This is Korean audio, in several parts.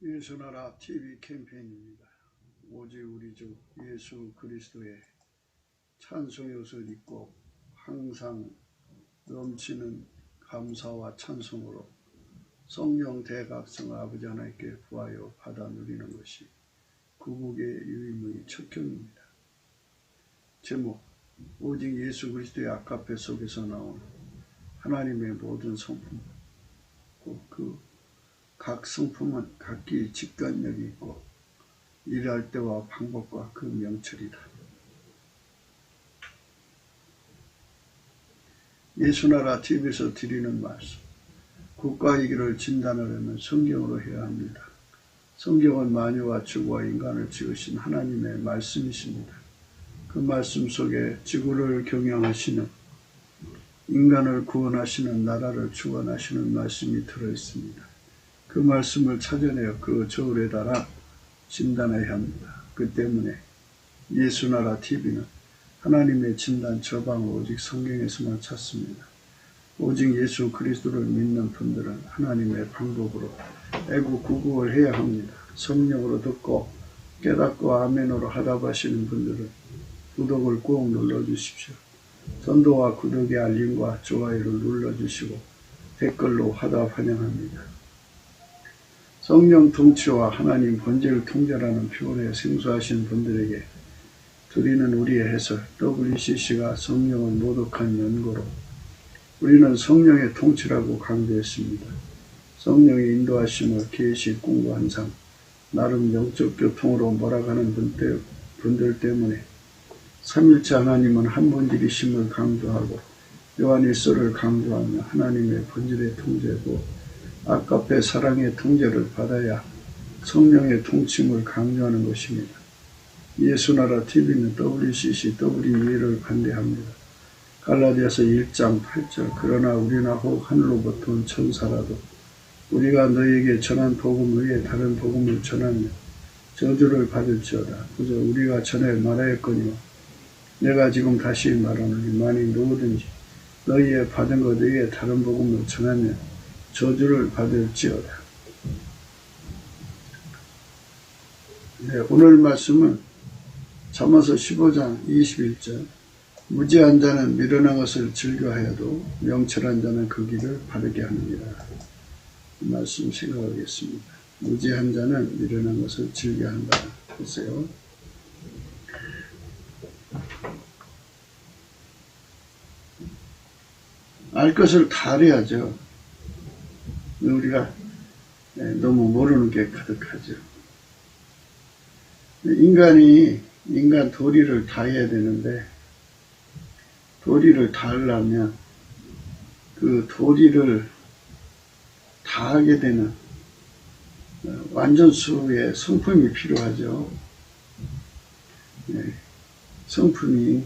예수나라 TV 캠페인입니다. 오직 우리 주 예수 그리스도의 찬송요을 읽고 항상 넘치는 감사와 찬송으로 성령 대각성 아버지 하나님께 구하여 받아 누리는 것이 구국의 유임의 척경입니다. 제목, 오직 예수 그리스도의 아카페 속에서 나온 하나님의 모든 성품, 그 각 성품은 각기 직관력이 있고 일할 때와 방법과 그 명철이다. 예수나라 TV에서 드리는 말씀, 국가위기를 진단하려면 성경으로 해야 합니다. 성경은 만유와 주와 인간을 지으신 하나님의 말씀이십니다. 그 말씀 속에 지구를 경영하시는, 인간을 구원하시는, 나라를 주관하시는 말씀이 들어있습니다. 그 말씀을 찾아내어 그 저울에 달아 진단해야 합니다. 그 때문에 예수나라 TV는 하나님의 진단 처방을 오직 성경에서만 찾습니다. 오직 예수 그리스도를 믿는 분들은 하나님의 방법으로 애국구국을 해야 합니다. 성령으로 듣고 깨닫고 아멘으로 하답하시는 분들은 구독을 꼭 눌러주십시오. 전도와 구독의 알림과 좋아요를 눌러주시고 댓글로 화답 환영합니다. 성령 통치와 하나님 본질 통제라는 표현에 생소하신 분들에게 드리는 우리의 해설, WCC가 성령을 모독한 연고로 우리는 성령의 통치라고 강조했습니다. 성령의 인도하심을 계시, 꿈과 환상, 나름 영적 교통으로 몰아가는 분들 때문에 삼일체 하나님은 한 본질이심을 강조하고 요한일서를 강조하며 하나님의 본질의 통제고 아카페 사랑의 통제를 받아야 성령의 통침을 강조하는 것입니다. 예수나라 TV는 WCC, WE를 반대합니다. 갈라디아서 1장 8절 그러나 우리나 혹 하늘로부터 온 천사라도 우리가 너에게 전한 복음 외에 다른 복음을 전하면 저주를 받을지어다. 그저 우리가 전에 말하였거니와 내가 지금 다시 말하노니 만일 누구든지 너희의 받은 것 외에 다른 복음을 전하면 저주를 받을지어다. 네, 오늘 말씀은 잠언서 15장 21절 무지한 자는 미련한 것을 즐겨하여도 명철한 자는 그 길을 바르게 합니다. 이 말씀 생각하겠습니다. 무지한 자는 미련한 것을 즐겨한다. 보세요. 알 것을 다 알아야죠. 우리가 너무 모르는 게 가득하죠. 인간 도리를 다 해야 되는데 도리를 다 하려면 그 도리를 다 하게 되는 완전수의 성품이 필요하죠. 성품이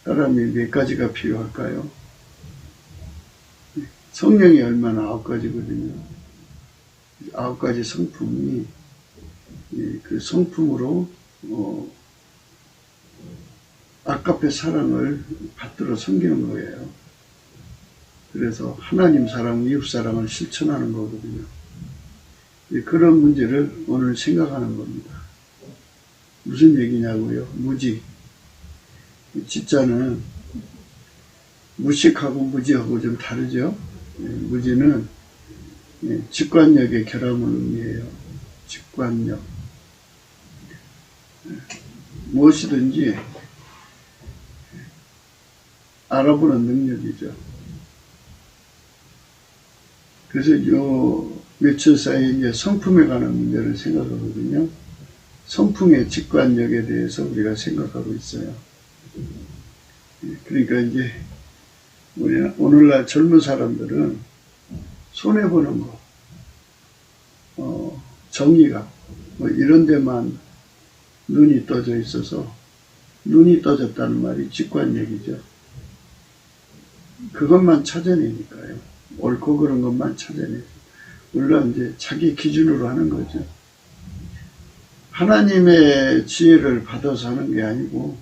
사람이 몇 가지가 필요할까요? 성령이 얼마나 9가지거든요. 9가지 성품이 그 성품으로 아카페 사랑을 받들어 섬기는 거예요. 그래서 하나님 사랑, 이웃 사랑을 실천하는 거거든요. 그런 문제를 오늘 생각하는 겁니다. 무슨 얘기냐고요? 무지. 진짜는 무식하고 무지하고 좀 다르죠? 무지는 직관력의 결함을 의미해요. 직관력. 무엇이든지 알아보는 능력이죠. 그래서 요 며칠 사이에 이제 성품에 관한 문제를 생각하거든요. 성품의 직관력에 대해서 우리가 생각하고 있어요. 그러니까 이제 우리는 오늘날 젊은 사람들은 손해보는 거, 정의가 뭐 이런 데만 눈이 떠져 있어서 눈이 떠졌다는 말이 직관력이죠. 그것만 찾아내니까요. 옳고 그런 것만 찾아내죠. 물론 이제 자기 기준으로 하는 거죠. 하나님의 지혜를 받아서 하는 게 아니고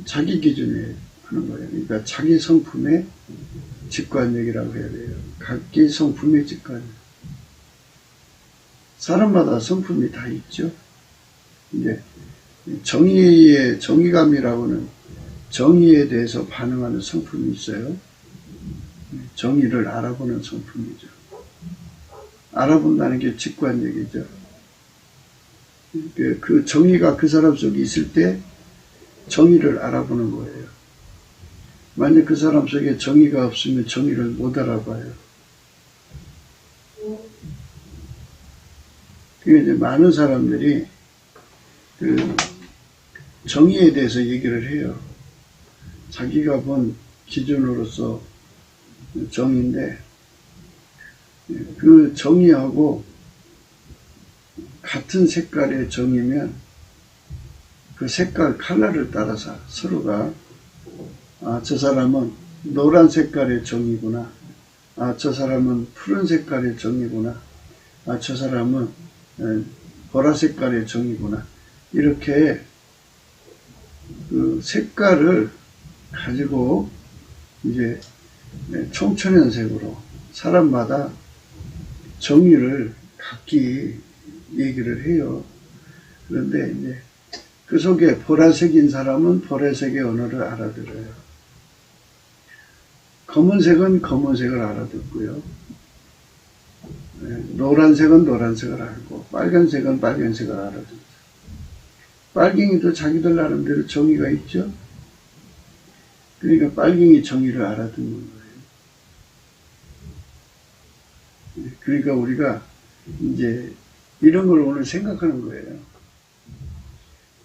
자기 기준에 하는 거예요. 그러니까 자기 성품의 직관력이라고 해야 돼요. 각기 성품의 직관력. 사람마다 성품이 다 있죠. 이제 정의감이라고는 정의에 대해서 반응하는 성품이 있어요. 정의를 알아보는 성품이죠. 알아본다는 게 직관력이죠. 그 정의가 그 사람 속에 있을 때 정의를 알아보는 거예요. 만약 그 사람 속에 정의가 없으면 정의를 못 알아봐요. 그게 이제 많은 사람들이 그 정의에 대해서 얘기를 해요. 자기가 본 기준으로서 정의인데, 그 정의하고 같은 색깔의 정의면 그 색깔 컬러를 따라서 서로가 저 사람은 노란 색깔의 정의구나, 저 사람은 푸른 색깔의 정의구나, 저 사람은 보라 색깔의 정의구나, 이렇게 그 색깔을 가지고 이제 총천연색으로 사람마다 정의를 각기 얘기를 해요. 그런데 이제 그 속에 보라색인 사람은 보라색의 언어를 알아들어요. 검은색은 검은색을 알아듣고요. 노란색은 노란색을 알고, 빨간색은 빨간색을 알아듣죠. 빨갱이도 자기들 나름대로 정의가 있죠. 그러니까 빨갱이 정의를 알아듣는 거예요. 그러니까 우리가 이제 이런 걸 오늘 생각하는 거예요.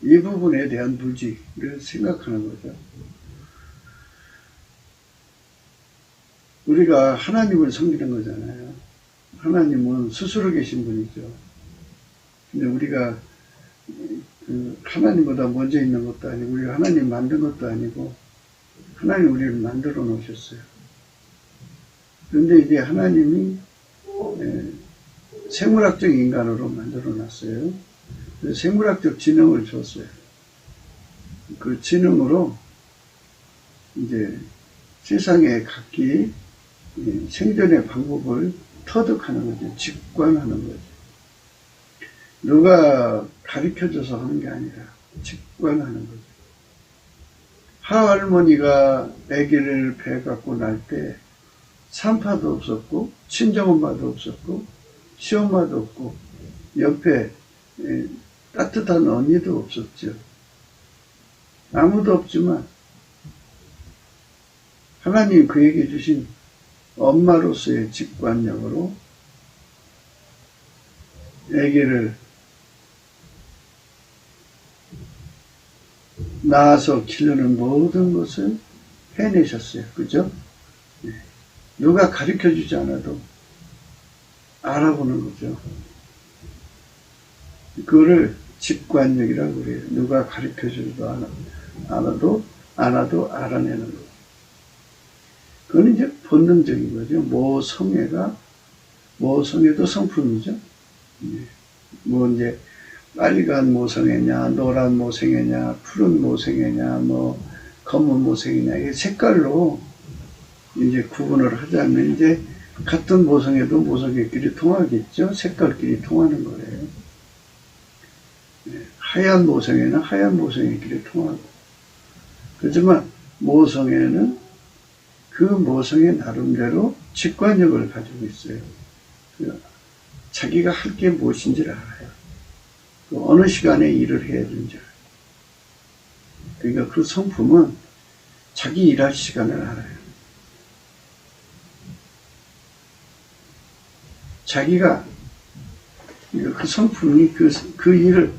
이 부분에 대한 무지를 생각하는 거죠. 우리가 하나님을 섬기는 거잖아요. 하나님은 스스로 계신 분이죠. 근데 우리가 하나님보다 먼저 있는 것도 아니고, 우리가 하나님 만든 것도 아니고, 하나님 우리를 만들어 놓으셨어요. 그런데 이제 하나님이 생물학적 인간으로 만들어 놨어요. 생물학적 지능을 줬어요. 그 지능으로 이제 세상에 각기 생존의 방법을 터득하는 거죠. 직관하는 거죠. 누가 가르쳐줘서 하는 게 아니라 직관하는 거죠. 하할머니가 아기를 배 갖고 날 때 산파도 없었고, 친정엄마도 없었고, 시엄마도 없고, 옆에 따뜻한 언니도 없었죠. 아무도 없지만 하나님 그에게 주신 엄마로서의 직관력으로 아기를 낳아서 키우는 모든 것을 해내셨어요. 그죠? 누가 가르쳐주지 않아도 알아보는 거죠. 그거를 직관력이라고 그래요. 누가 가르쳐주지도 않아도 알아내는 거. 그건 이제 본능적인 거죠. 모성애도 성품이죠. 뭐 이제 빨간 모성애냐, 노란 모성애냐, 푸른 모성애냐, 뭐 검은 모성애냐, 이 색깔로 이제 구분을 하자면 이제 같은 모성애도 모성애끼리 통하겠죠. 색깔끼리 통하는 거예요. 하얀 모성애는 하얀 모성애끼리 통하고. 그렇지만 모성애는 그 모성애 나름대로 직관력을 가지고 있어요. 자기가 할 게 무엇인지를 알아요. 어느 시간에 일을 해야 되는지 알아요. 그러니까 그 성품은 자기 일할 시간을 알아요. 자기가 그 성품이 그 일을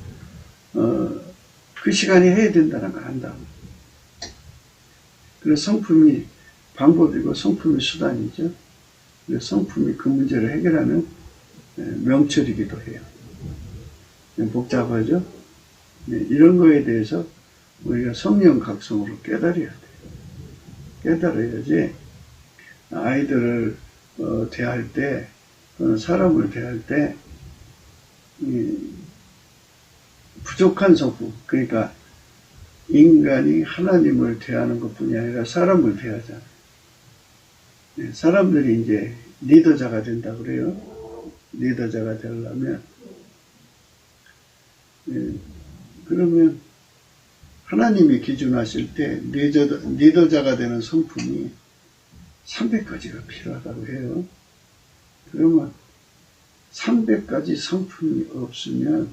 그 시간에 해야 된다는 걸 안다고. 그래서 성품이 방법이고 성품이 수단이죠. 그래서 성품이 그 문제를 해결하는 명철이기도 해요. 복잡하죠? 이런 거에 대해서 우리가 성령 각성으로 깨달아야 돼요. 깨달아야지 아이들을 대할 때, 사람을 대할 때 부족한 성품, 그러니까 인간이 하나님을 대하는 것뿐이 아니라 사람을 대하잖아요. 사람들이 이제 리더자가 된다 그래요. 리더자가 되려면 예, 그러면 하나님이 기준하실 때 리더자가 되는 성품이 300가지가 필요하다고 해요. 그러면 300가지 성품이 없으면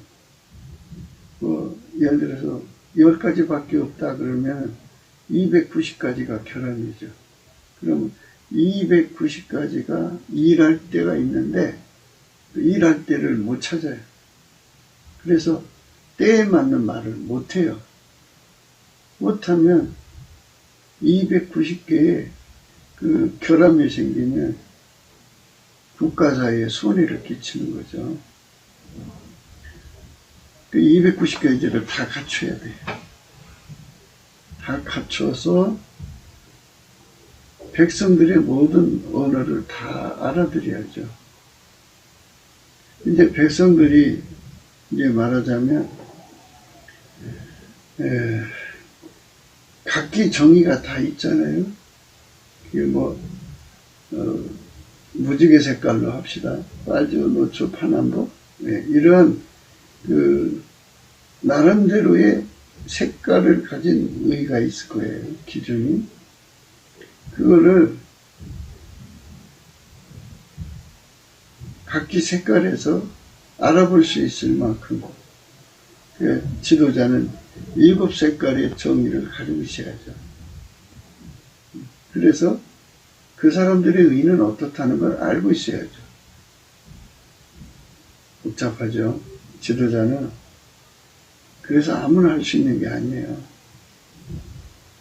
예를 들어서 10가지밖에 없다 그러면 290가지가 결함이죠. 그럼 290가지가 일할 때가 있는데 일할 때를 못 찾아요. 그래서 때에 맞는 말을 못해요. 못하면 290개의 그 결함이 생기면 국가 사회에 손해를 끼치는 거죠. 그 290가지를 다 갖춰야 돼요. 다 갖춰서 백성들의 모든 언어를 다 알아들여야죠. 이제 백성들이 이제 말하자면 각기 정의가 다 있잖아요. 이게 무지개 색깔로 합시다. 빨주, 노초, 파남보. 이런 나름대로의 색깔을 가진 의가 있을 거예요. 기준이. 그거를 각기 색깔에서 알아볼 수 있을 만큼 지도자는 7색깔의 정의를 가지고 있어야죠. 그래서 그 사람들의 의는 어떻다는 걸 알고 있어야죠. 복잡하죠. 지도자는. 그래서 아무나 할 수 있는 게 아니에요.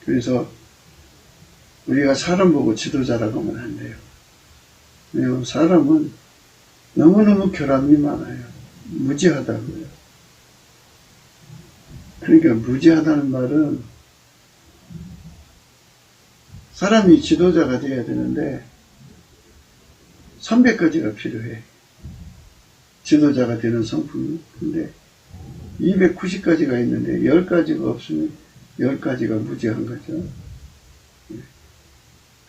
그래서 우리가 사람 보고 지도자라고 하면 안 돼요. 왜냐하면 사람은 너무너무 결함이 많아요. 무지하다고요. 그러니까 무지하다는 말은 사람이 지도자가 돼야 되는데 300가지가 필요해. 지도자가 되는 성품이. 근데 290가지가 있는데 10가지가 없으면 10가지가 무지한 거죠.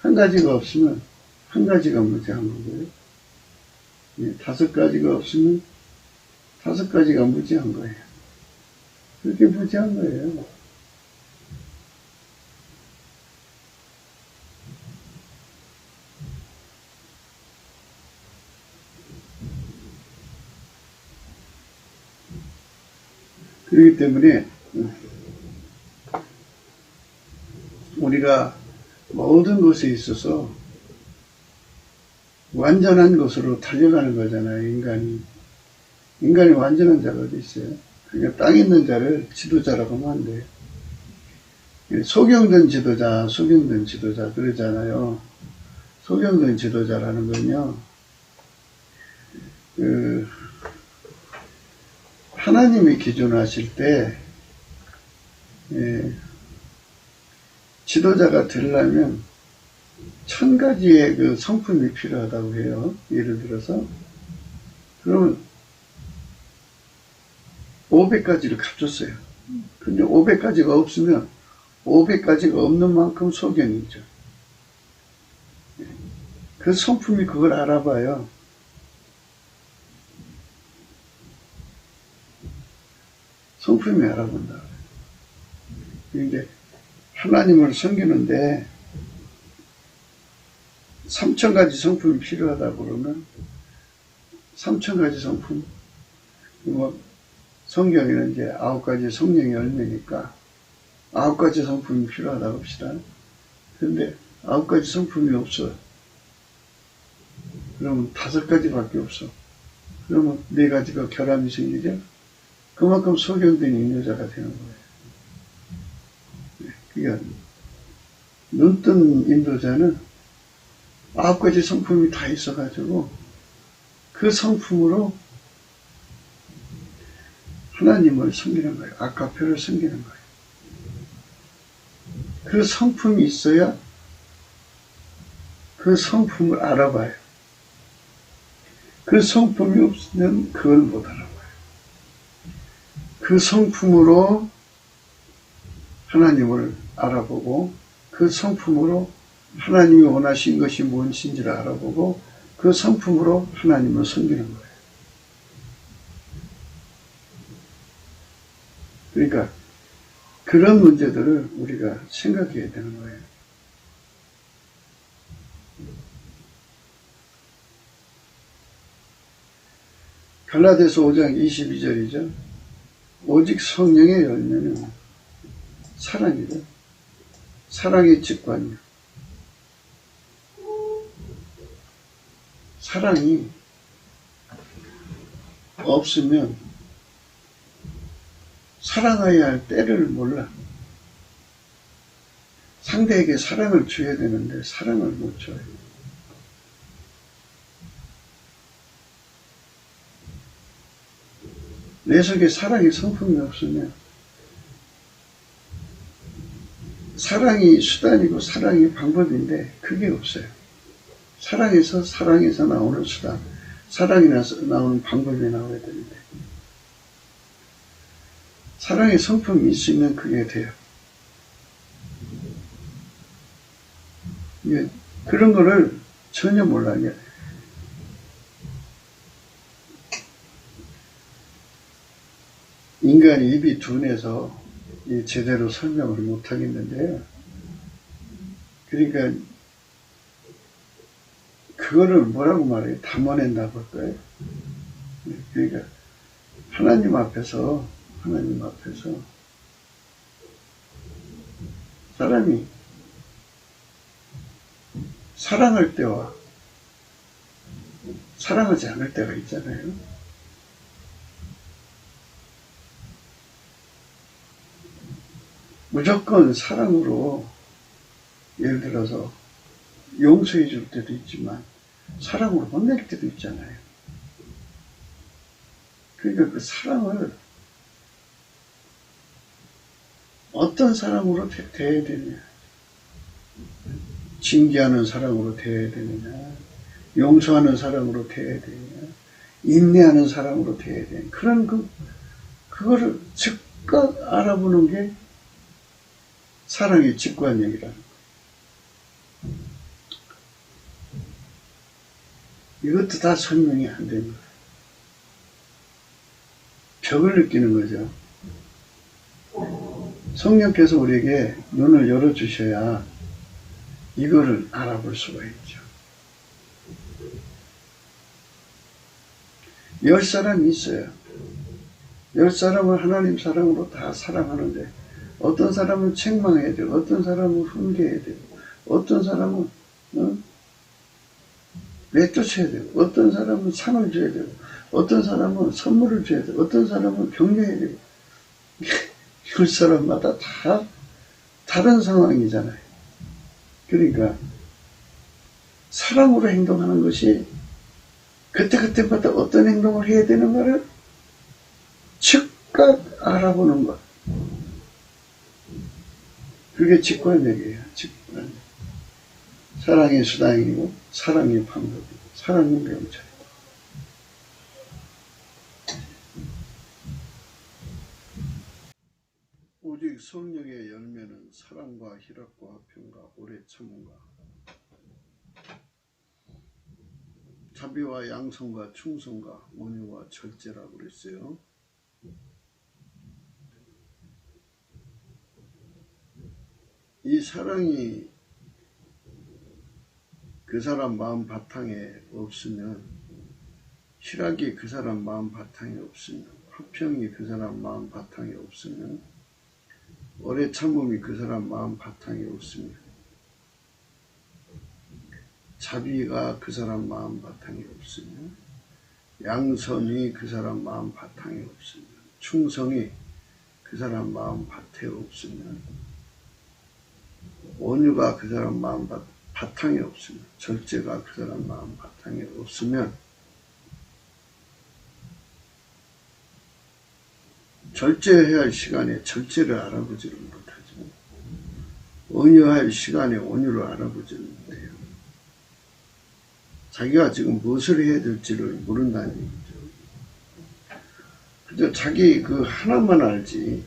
한 가지가 없으면 한 가지가 무지한 거고요. 5가지가 없으면 5가지가 무지한 거예요. 그렇게 무지한 거예요. 그렇기 때문에 우리가 모든 것에 있어서 완전한 것으로 달려가는 거잖아요. 인간이 완전한 자가 어디 있어요? 그러니까 땅에 있는 자를 지도자라고 하면 안 돼요. 소경된 지도자 그러잖아요. 소경된 지도자라는 건요, 하나님이 기준하실 때 지도자가 되려면 1000가지의 그 성품이 필요하다고 해요. 예를 들어서 그러면 500가지를 갖췄어요. 근데 500가지가 없으면 500가지가 없는 만큼 소경이죠. 그 성품이 그걸 알아봐요. 성품이 알아본다. 이제 하나님을 섬기는데 3000가지 성품이 필요하다고 그러면 3000가지 성품, 성경에는 이제 9가지 성령의 열매니까 9가지 성품이 필요하다고 합시다. 그런데 9가지 성품이 없어. 그러면 5가지밖에 없어. 그러면 4가지가 결함이 생기죠. 그만큼 소경된 인도자가 되는 거예요. 그러니까 눈뜬 인도자는 9가지 성품이 다 있어가지고 그 성품으로 하나님을 섬기는 거예요. 아카페를 섬기는 거예요. 그 성품이 있어야 그 성품을 알아봐요. 그 성품이 없으면 그걸 못 알아봐요. 그 성품으로 하나님을 알아보고 그 성품으로 하나님이 원하신 것이 무엇인지를 알아보고 그 성품으로 하나님을 섬기는 거예요. 그러니까 그런 문제들을 우리가 생각해야 되는 거예요. 갈라디아서 5장 22절이죠. 오직 성령의 열매는 사랑이죠. 사랑의 직관이요. 사랑이 없으면 사랑해야 할 때를 몰라. 상대에게 사랑을 줘야 되는데 사랑을 못 줘요. 내 속에 사랑의 성품이 없으면 사랑이 수단이고 사랑이 방법인데 그게 없어요. 사랑에서 나오는 수단, 사랑에서 나오는 방법이 나와야 되는데 사랑의 성품이 있으면 그게 돼요. 그런 거를 전혀 몰라요. 인간이 입이 둔해서 제대로 설명을 못 하겠는데요. 그러니까 그거를 뭐라고 말해요? 담아낸다고 할까요? 그러니까 하나님 앞에서 사람이 사랑할 때와 사랑하지 않을 때가 있잖아요. 무조건 사랑으로 예를 들어서 용서해 줄 때도 있지만 사랑으로 혼낼 때도 있잖아요. 그러니까 그 사랑을 어떤 사랑으로 대해야 되느냐, 징계하는 사랑으로 대해야 되느냐, 용서하는 사랑으로 대해야 되느냐, 인내하는 사랑으로 대해야 되느냐, 그런 그거를 즉각 알아보는 게 사랑의 직관력이라는 거예요. 이것도 다 설명이 안 되는 거예요. 벽을 느끼는 거죠. 성령께서 우리에게 눈을 열어주셔야 이거를 알아볼 수가 있죠. 10사람이 있어요. 10사람을 하나님 사랑으로 다 사랑하는데 어떤 사람은 책망해야 되고 어떤 사람은 훈계해야 되고 어떤 사람은 내쫓아야 되고 어떤 사람은 상을 줘야 되고 어떤 사람은 선물을 줘야 되고 어떤 사람은 격려해야 되고 10사람마다 다 다른 상황이잖아요. 그러니까 사랑으로 행동하는 것이 그때마다 어떤 행동을 해야 되는가를 즉각 알아보는 것. 그게 직관력이에요. 직관력. 사랑의 수단이고 사랑의 방법이고 사랑의 명찰이고. 오직 성령의 열매는 사랑과 희락과 화평과 오래 참음과 자비와 양성과 충성과 온유와 절제라고 그랬어요. 이 사랑이 그 사람 마음 바탕에 없으면, 희락이 그 사람 마음 바탕에 없으면, 화평이 그 사람 마음 바탕에 없으면, 오래 참음이 그 사람 마음 바탕에 없으면, 자비가 그 사람 마음 바탕에 없으면, 양선이 그 사람 마음 바탕에 없으면, 충성이 그 사람 마음 밭에 없으면, 온유가 그 사람 마음 바탕에 없으면, 절제가 그 사람 마음 바탕에 없으면, 절제해야 할 시간에 절제를 알아보지를 못하죠. 온유할 시간에 온유를 알아보지를 못해요. 자기가 지금 무엇을 해야 될지를 모른다는 얘기죠. 그저 자기 그 하나만 알지.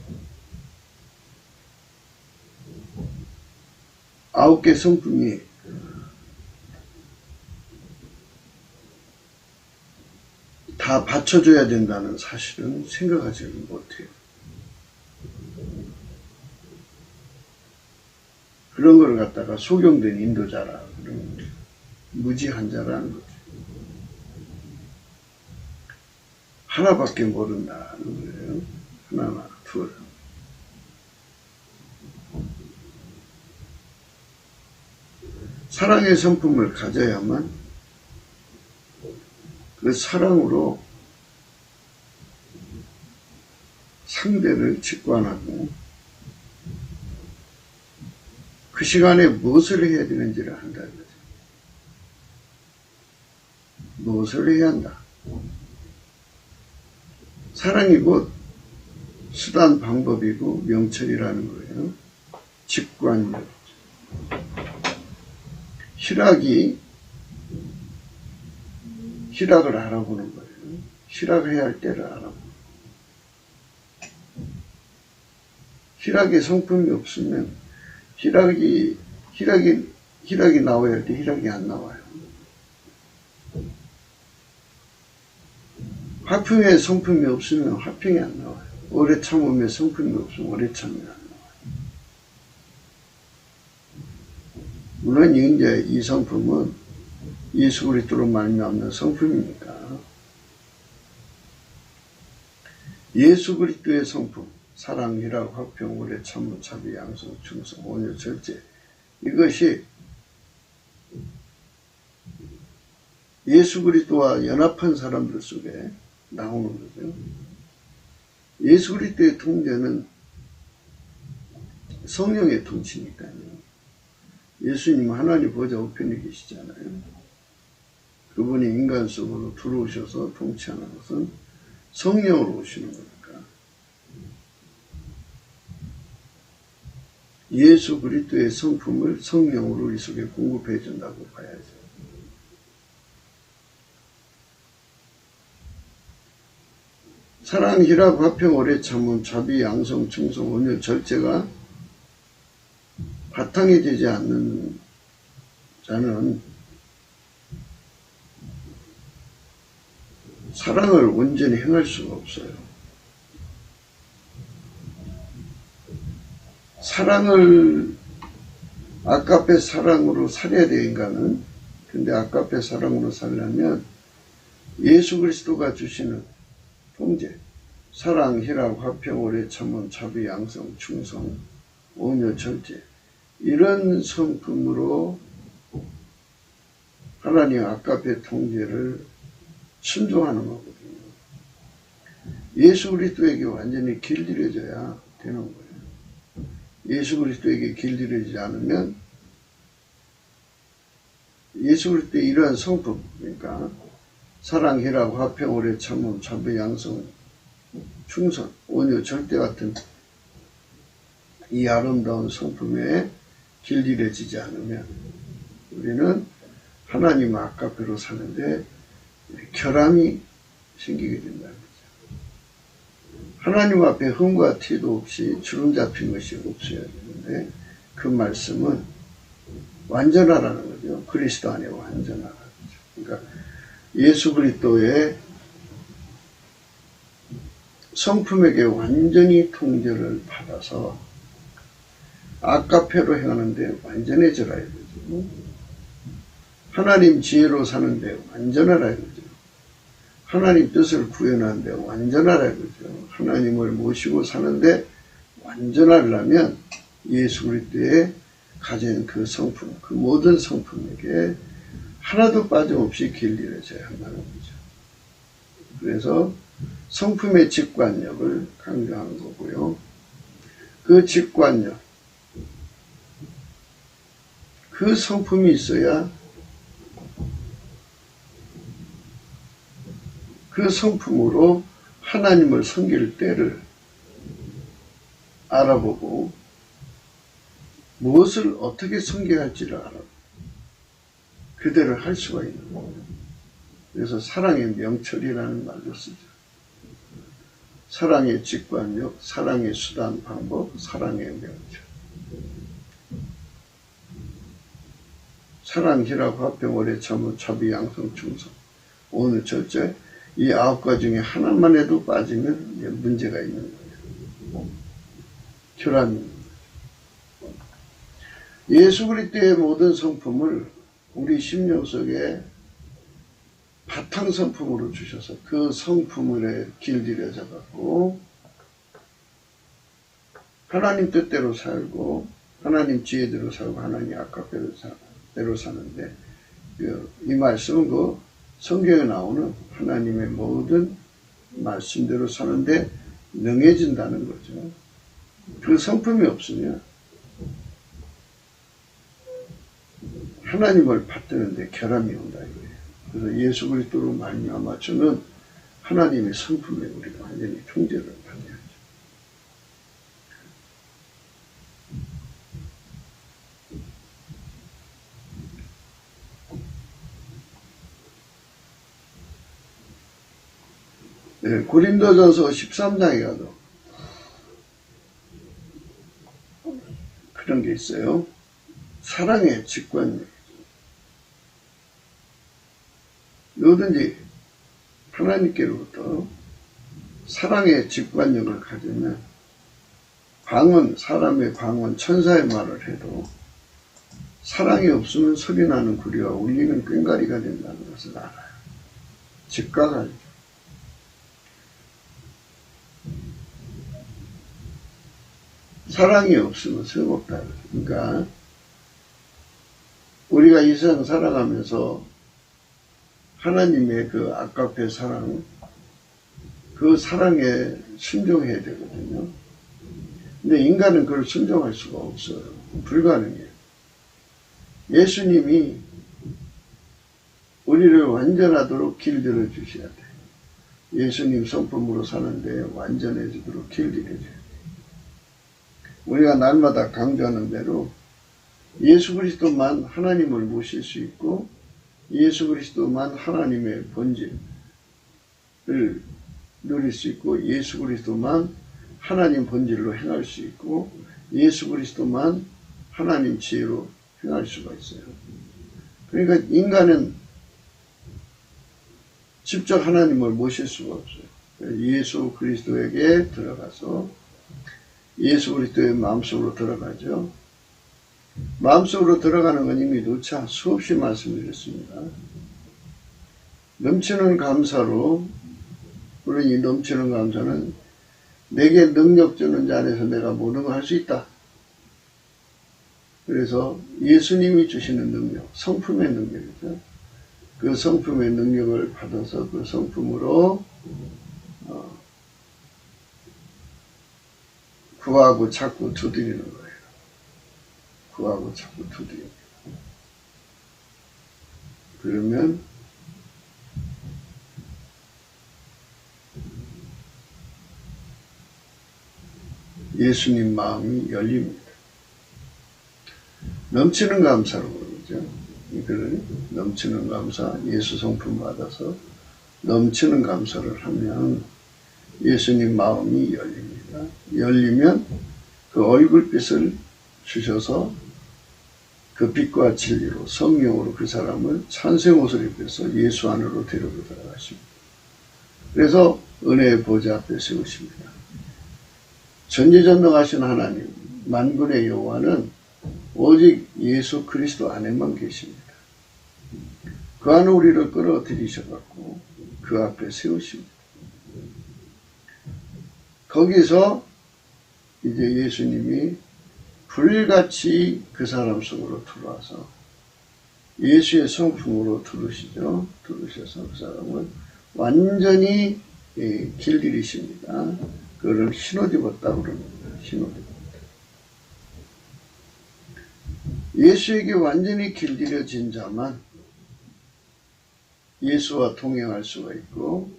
9개 성품이 다 받쳐줘야 된다는 사실은 생각하지 못해요. 그런 걸 갖다가 소경된 인도자라 그러는 거예요. 무지한 자라는 거죠. 하나밖에 모른다는 거예요. 하나나 둘. 사랑의 성품을 가져야만 그 사랑으로 상대를 직관하고 그 시간에 무엇을 해야 되는지를 한다는 거죠. 무엇을 해야 한다. 사랑이 곧 수단 방법이고 명철이라는 거예요. 직관력. 희락을 알아보는 거예요. 희락해야 할 때를 알아보는 거예요. 희락의 성품이 없으면 희락이 나와야 할 때 희락이 안 나와요. 화평의 성품이 없으면 화평이 안 나와요. 오래 참음의 성품이 없으면 오래 참음이 안 나와요. 물론 이제 이 성품은 예수 그리스도로 말미암는 성품이니까 예수 그리스도의 성품, 사랑, 희락, 화평, 오래 참음, 자비, 양성, 충성, 온유, 절제, 이것이 예수 그리스도와 연합한 사람들 속에 나오는 거죠. 예수 그리스도의 통제는 성령의 통치니까요. 예수님은 하나님 보좌 우편에 계시잖아요. 그분이 인간 속으로 들어오셔서 통치하는 것은 성령으로 오시는 거니까. 예수 그리스도의 성품을 성령으로 이 속에 공급해 준다고 봐야죠. 사랑, 희락, 화평, 오래 참음, 자비, 양성, 충성, 온유, 절제가 바탕이 되지 않는 자는 사랑을 온전히 행할 수가 없어요. 사랑을 아까페 사랑으로 살아야 돼, 인간은. 근데 아까페 사랑으로 살려면 예수 그리스도가 주시는 통제, 사랑, 희락, 화평, 오래 참음, 자비, 양성, 충성, 온유, 절제, 이런 성품으로 하나님 아까페 통제를 순종하는 거거든요. 예수 그리스도에게 완전히 길들여져야 되는 거예요. 예수 그리스도에게 길들여지지 않으면 예수 그리스도의 이러한 성품, 그러니까 사랑, 희락, 화평, 오래 참음, 자비, 양성, 충성, 온유, 절대 같은 이 아름다운 성품에 길들여지지 않으면 우리는 하나님 아까페로 사는데 결함이 생기게 된다는 거죠. 하나님 앞에 흠과 티도 없이 주름 잡힌 것이 없어야 되는데 그 말씀은 완전하라는 거죠. 그리스도 안에 완전하라는 거죠. 그러니까 예수 그리스도의 성품에게 완전히 통제를 받아서 아까페로 행하는데 완전해져라 이거죠. 하나님 지혜로 사는데 완전하라 이거죠. 하나님 뜻을 구현하는데 완전하라 이거죠. 하나님을 모시고 사는데 완전하려면 예수 그리스도의 가진 그 성품, 그 모든 성품에게 하나도 빠짐없이 길들여져야 한다는 거죠. 그래서 성품의 직관력을 강조하는 거고요. 그 직관력, 그 성품이 있어야 그 성품으로 하나님을 섬길 때를 알아보고 무엇을 어떻게 섬겨야 할지를 알아보고 그대로 할 수가 있는 거예요. 그래서 사랑의 명철이라는 말도 쓰죠. 사랑의 직관력, 사랑의 수단 방법, 사랑의 명철. 사랑, 희락, 화평, 오래 참음, 자비, 양성, 충성, 온유, 절제, 이 9가지 중에 하나만 해도 빠지면 문제가 있는 거예요. 결함이 있는 거예요. 예수 그리스도의 모든 성품을 우리 심령 속에 바탕 성품으로 주셔서 그 성품을 길들여져 갖고 하나님 뜻대로 살고 하나님 지혜대로 살고 하나님 아깝대로 사는데 이 말씀은 그 성경에 나오는 하나님의 모든 말씀대로 사는데 능해진다는 거죠. 그 성품이 없으면 하나님을 받드는데 결함이 온다 이거예요. 그래서 예수 그리스도로 말미암아 주는 하나님의 성품에 우리가 완전히 통제를 받아야죠. 네, 고린도전서 13장에 가도 그런 게 있어요. 사랑의 직관력. 누구든지 하나님께로부터 사랑의 직관력을 가지면 광원, 사람의 광원, 천사의 말을 해도 사랑이 없으면 소리나는 구리와 울리는 꽹과리가 된다는 것을 알아요. 직관을. 사랑이 없으면 소용없다. 그러니까 우리가 이 세상 살아가면서 하나님의 그 아까페 사랑, 그 사랑에 순종해야 되거든요. 근데 인간은 그걸 순종할 수가 없어요. 불가능해요. 예수님이 우리를 완전하도록 길들여 주셔야 돼요. 예수님 성품으로 사는데 완전해지도록 길들여 줘야 돼요. 우리가 날마다 강조하는 대로 예수 그리스도만 하나님을 모실 수 있고 예수 그리스도만 하나님의 본질을 누릴 수 있고 예수 그리스도만 하나님 본질로 행할 수 있고 예수 그리스도만 하나님 지혜로 행할 수가 있어요. 그러니까 인간은 직접 하나님을 모실 수가 없어요. 예수 그리스도에게 들어가서 예수 그리스도의 마음속으로 들어가죠. 마음속으로 들어가는 건 이미 누차 수없이 말씀드렸습니다. 넘치는 감사로, 물론 이 넘치는 감사는 내게 능력 주는 자 안에서 내가 모든 걸 할 수 있다. 그래서 예수님이 주시는 능력, 성품의 능력이죠. 그 성품의 능력을 받아서 그 성품으로 구하고 찾고 두드리는 거예요. 구하고 찾고 두드리는 거예요. 그러면 예수님 마음이 열립니다. 넘치는 감사로 그러죠. 이거를 넘치는 감사, 예수 성품 받아서 넘치는 감사를 하면 예수님 마음이 열립니다. 열리면 그 얼굴빛을 주셔서 그 빛과 진리로 성령으로 그 사람을 찬송 옷을 입혀서 예수 안으로 데리고 들어가십니다. 그래서 은혜의 보좌 앞에 세우십니다. 전지전능하신 하나님, 만군의 여호와는 오직 예수 그리스도 안에만 계십니다. 그 안에 우리를 끌어들이셔갖고 그 앞에 세우십니다. 거기서 이제 예수님이 불같이 그 사람 속으로 들어와서 예수의 성품으로 들으시죠. 들으셔서 그 사람을 완전히 길들이십니다. 그를 신옷 입었다고 그럽니다. 신옷 입었다. 예수에게 완전히 길들여진 자만 예수와 동행할 수가 있고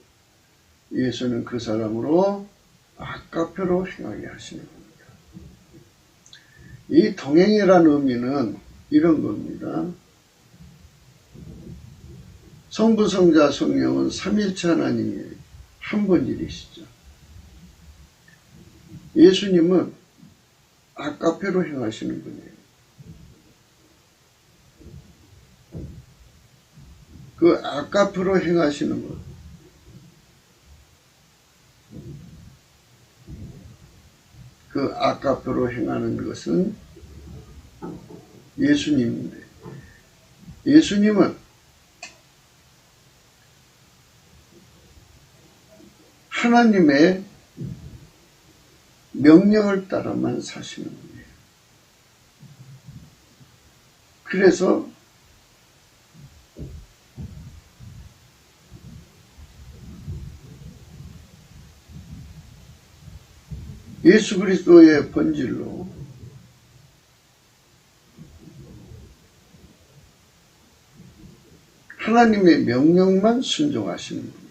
예수는 그 사람으로 아까표로 행하게 하시는 겁니다. 이 동행이라는 의미는 이런 겁니다. 성부, 성자, 성령은 삼일체 하나님이 한 본질이시죠. 예수님은 아까표로 행하시는 분이에요. 그 아까표로 행하시는 것, 그 아까표로 행하는 것은 예수님인데, 예수님은 하나님의 명령을 따라만 사시는 거예요. 그래서 예수 그리스도의 본질로 하나님의 명령만 순종하시는 거예요.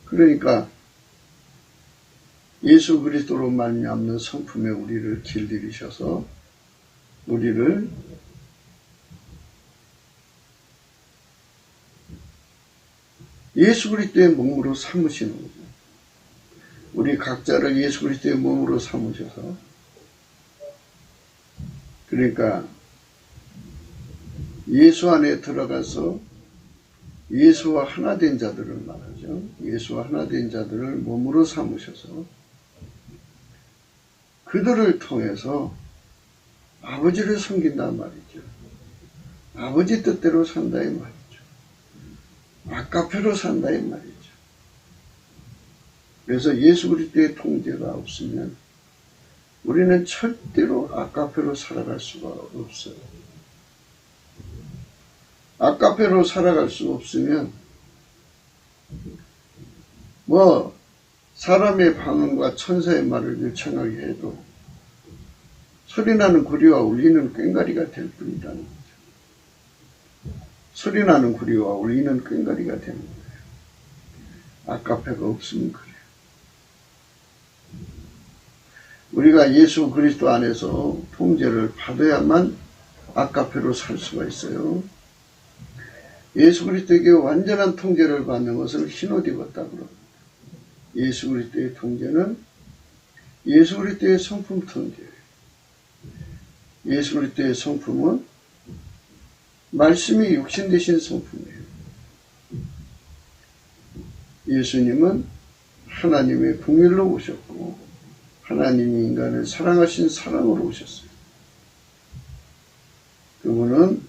그러니까 예수 그리스도로 말미암는 성품에 우리를 길들이셔서 우리를 예수 그리스도의 몸으로 삼으시는 거죠. 우리 각자를 예수 그리스도의 몸으로 삼으셔서, 그러니까 예수 안에 들어가서 예수와 하나 된 자들을 말하죠. 예수와 하나 된 자들을 몸으로 삼으셔서 그들을 통해서 아버지를 섬긴단 말이죠. 아버지 뜻대로 산다 이 말이죠. 아까페로 산다 이 말이죠. 그래서 예수 그리스도의 통제가 없으면 우리는 절대로 아까페로 살아갈 수가 없어요. 아까페로 살아갈 수 없으면 사람의 방언과 천사의 말을 유창하게 해도 소리나는 구리와 울리는 꽹과리가 될 뿐이라는 거죠. 소리나는 구리와 울리는 꽹과리가 되는 거예요. 아까페가 없으면 그래요. 우리가 예수 그리스도 안에서 통제를 받아야만 아까페로 살 수가 있어요. 예수 그리스도에게 완전한 통제를 받는 것을 흰옷 입었다고 그럽니다. 예수 그리스도의 통제는 예수 그리스도의 성품 통제예요. 예수 그리스도의 성품은 말씀이 육신 되신 성품이에요. 예수님은 하나님의 긍휼로 오셨고 하나님이 인간을 사랑하신 사랑으로 오셨어요. 그분은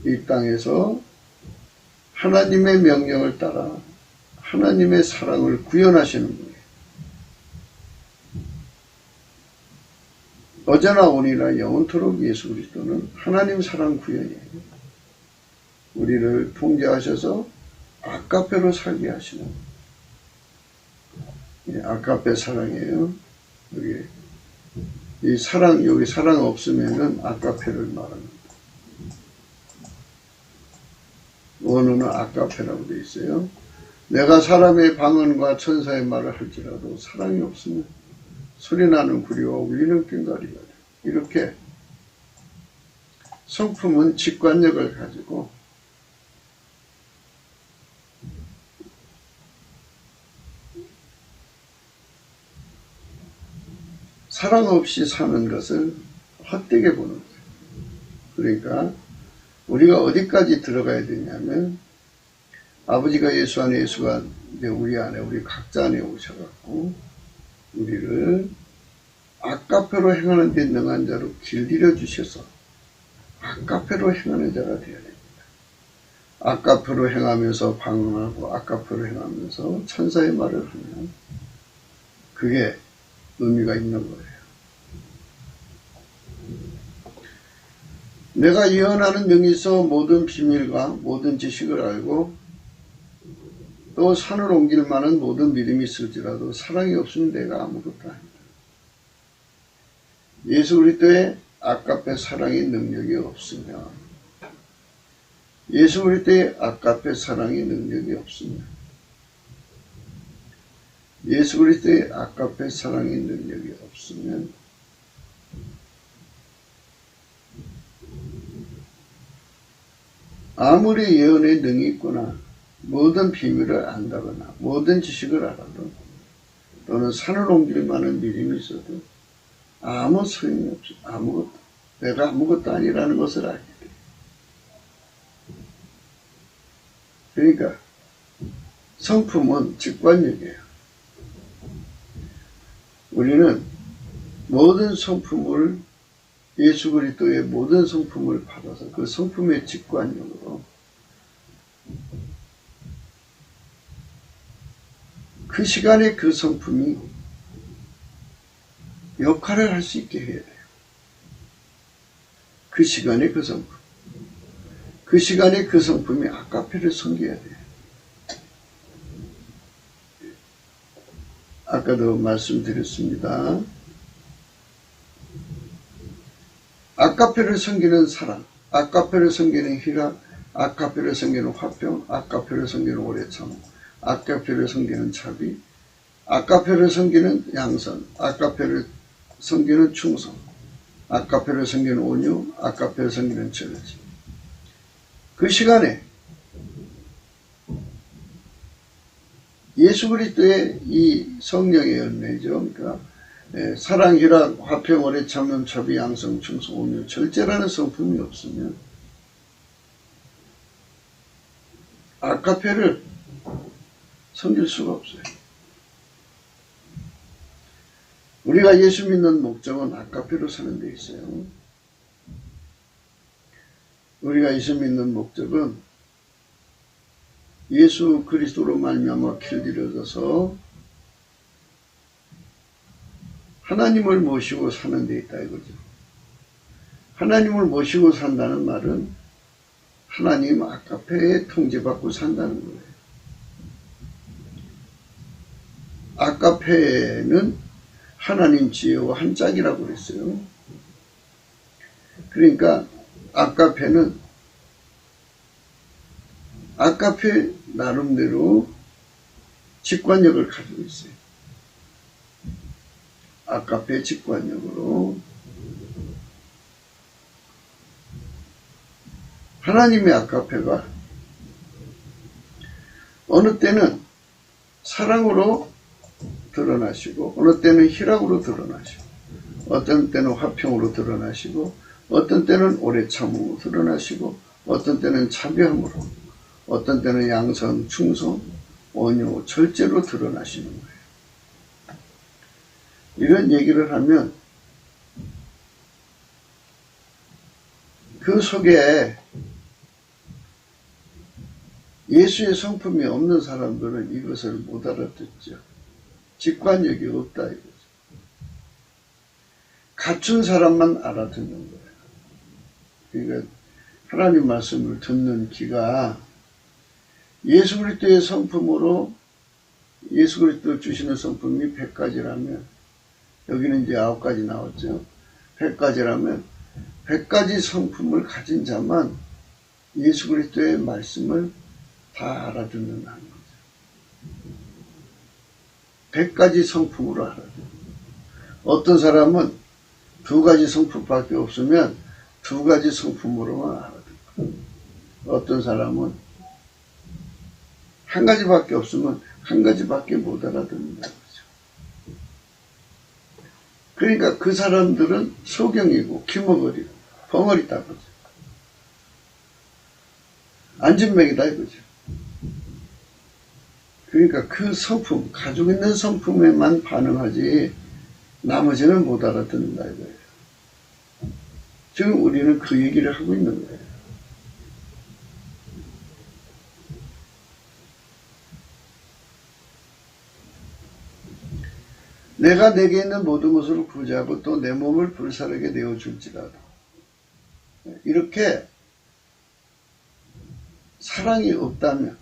이 땅에서 하나님의 명령을 따라 하나님의 사랑을 구현하시는 분이에요. 어제나 오늘이나 영원토록 예수 그리스도는 하나님 사랑 구현이에요. 우리를 통제하셔서 아까페로 살게 하시는 거예요. 아까페 사랑이에요. 여기 사랑 없으면은 아까페를 말합니다. 원어는 아까페라고 되어 있어요. 내가 사람의 방언과 천사의 말을 할지라도 사랑이 없으면 소리나는 구리와 울리는 꽹과리가 돼. 이렇게 성품은 직관력을 가지고 사랑 없이 사는 것을 헛되게 보는 거예요. 그러니까 우리가 어디까지 들어가야 되냐면 아버지가 예수 안에 예수가 우리 안에 우리 각자 안에 오셔갖고 우리를 아까페로 행하는 데 능한 자로 길들여 주셔서 아까페로 행하는 자가 되어야 됩니다. 아까페로 행하면서 방언하고 아까페로 행하면서 천사의 말을 하면 그게 의미가 있는 거예요. 내가 예언하는 능히 있어 모든 비밀과 모든 지식을 알고 또 산을 옮길 만한 모든 믿음이 있을지라도 사랑이 없으면 내가 아무것도 아니다. 예수 그리스도의 아까페 사랑의 능력이 없으면 예수 그리스도의 아까페 사랑의 능력이 없으면 예수 그리스도의 아까페 사랑의 능력이 없으면 아무리 예언의 능이 있거나 모든 비밀을 안다거나 모든 지식을 알아도 또는 산을 옮길 만한 믿음이 있어도 아무 소용이 없어. 내가 아무것도 아니라는 것을 알게 돼. 그러니까 성품은 직관력이에요. 우리는 모든 성품을 예수 그리스도의 모든 성품을 받아서 그 성품의 직관력으로 그 시간에 그 성품이 역할을 할 수 있게 해야 돼요. 그 시간에 그 성품. 그 시간에 그 성품이 아까페를 섬겨야 돼요. 아까도 말씀드렸습니다. 아까페를 섬기는 사랑, 아까페를 섬기는 희락, 아까페를 섬기는 화평, 아까페를 섬기는 오래 참, 아까페를 섬기는 자비, 아까페를 섬기는 양선, 아까페를 섬기는 충성, 아까페를 섬기는 온유, 아까페를 섬기는 절지. 그 시간에 예수 그리스도의 이 성령의 열매죠. 그러니까 사랑, 희락, 화평, 오래 참음, 자비, 양성, 충성, 온유, 절제라는 성품이 없으면 아카페를 섬길 수가 없어요. 우리가 예수 믿는 목적은 아카페로 사는 데 있어요. 우리가 예수 믿는 목적은 예수 그리스도로 말미암아 길들여져서 하나님을 모시고 사는 데 있다 이거죠. 하나님을 모시고 산다는 말은 하나님 아카페에 통제받고 산다는 거예요. 아카페는 하나님 지혜와 한 짝이라고 그랬어요. 그러니까 아카페는 아카페 나름대로 직관력을 가지고 있어요. 아카페 직관력으로 하나님의 아카페가 어느 때는 사랑으로 드러나시고 어느 때는 희락으로 드러나시고 어떤 때는 화평으로 드러나시고 어떤 때는 오래 참음으로 드러나시고 어떤 때는 자비함으로 어떤 때는 양선, 충성, 온유, 절제로 드러나시는 거예요. 이런 얘기를 하면 그 속에 예수의 성품이 없는 사람들은 이것을 못 알아듣죠. 직관력이 없다 이거죠. 갖춘 사람만 알아듣는 거예요. 그러니까 하나님 말씀을 듣는 귀가 예수 그리스도의 성품으로 예수 그리스도 주시는 성품이 100가지라면 여기는 이제 9가지 나왔죠. 100가지라면 100가지 성품을 가진 자만 예수 그리스도의 말씀을 다 알아듣는다는 거죠. 100가지 성품으로 알아듣는. 어떤 사람은 2가지 성품밖에 없으면 2가지 성품으로만 알아듣고 어떤 사람은 1가지밖에 없으면 1가지밖에 못 알아듣는다는 거죠. 그러니까 그 사람들은 소경이고 기머거리고 벙어리다 이거죠. 안진뱅이다 이거죠. 그러니까 그 성품, 가지고 있는 성품에만 반응하지 나머지는 못 알아듣는다 이거예요. 지금 우리는 그 얘기를 하고 있는 거예요. 내가 내게 있는 모든 것을 구제하고 또 내 몸을 불사르게 내어줄지라도 이렇게 사랑이 없다면